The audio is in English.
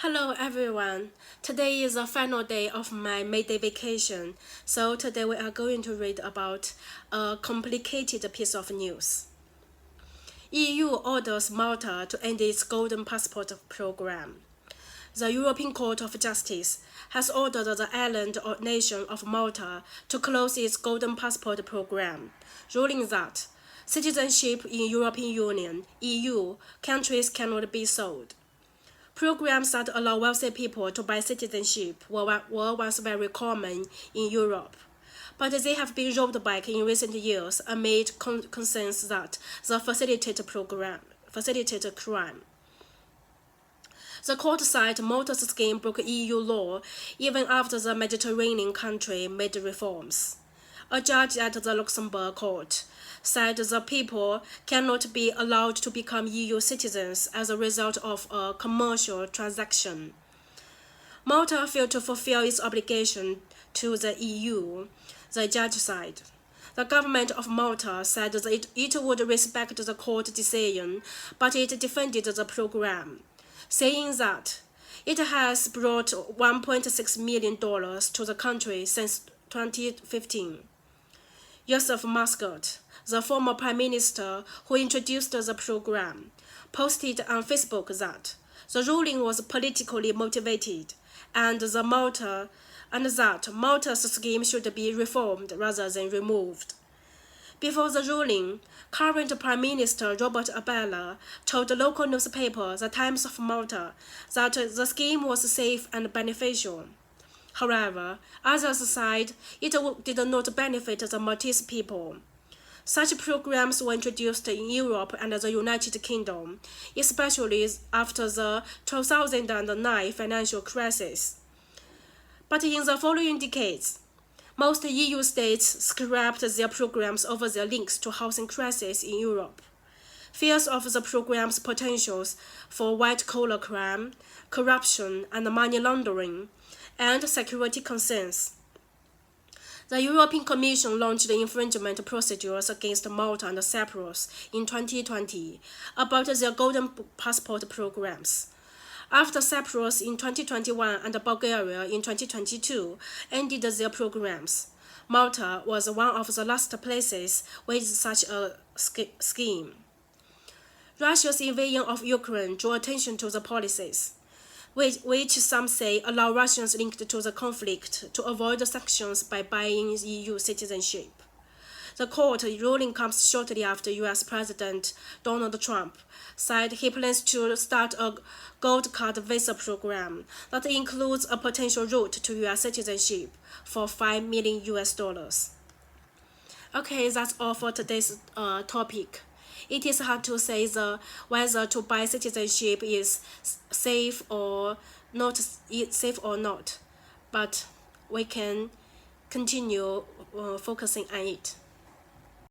Hello everyone. Today is the final day of my May Day vacation, so today we are going to read about a complicated piece of news. EU orders Malta to end its Golden Passport program. The European Court of Justice has ordered the island or nation of Malta to close its Golden Passport program, ruling that citizenship in European Union (EU) countries cannot be sold. Programs that allow wealthy people to buy citizenship were once very common in Europe, but they have been rolled back in recent years amid concerns that they facilitate crime. The court said Malta's scheme broke EU law even after the Mediterranean country made reforms. A judge at the Luxembourg court said the people cannot be allowed to become EU citizens as a result of a commercial transaction. Malta failed to fulfill its obligation to the EU, the judge said. The government of Malta said that it would respect the court decision, but it defended the program, saying that it has brought $1.6 million to the country since 2015. Joseph Muscat, the former prime minister who introduced the program, posted on Facebook that the ruling was politically motivated and that Malta's scheme should be reformed rather than removed. Before the ruling, current Prime Minister Robert Abela told the local newspaper The Times of Malta that the scheme was safe and beneficial. However, others said it did not benefit the Maltese people. Such programs were introduced in Europe and the United Kingdom, especially after the 2009 financial crisis. But in the following decades, most EU states scrapped their programs over their links to housing crisis in Europe. Fears of the program's potentials for white-collar crime, corruption, and money laundering, and security concerns. The European Commission launched infringement procedures against Malta and Cyprus in 2020 about their Golden Passport programs. After Cyprus in 2021 and Bulgaria in 2022 ended their programs, Malta was one of the last places with such a scheme. Russia's invasion of Ukraine drew attention to the policies, which some say allow Russians linked to the conflict to avoid sanctions by buying EU citizenship. The court ruling comes shortly after U.S. President Donald Trump said he plans to start a gold card visa program that includes a potential route to U.S. citizenship for $5 million. Okay, that's all for today's topic. It is hard to say whether to buy citizenship is safe or not, but we can continue focusing on it.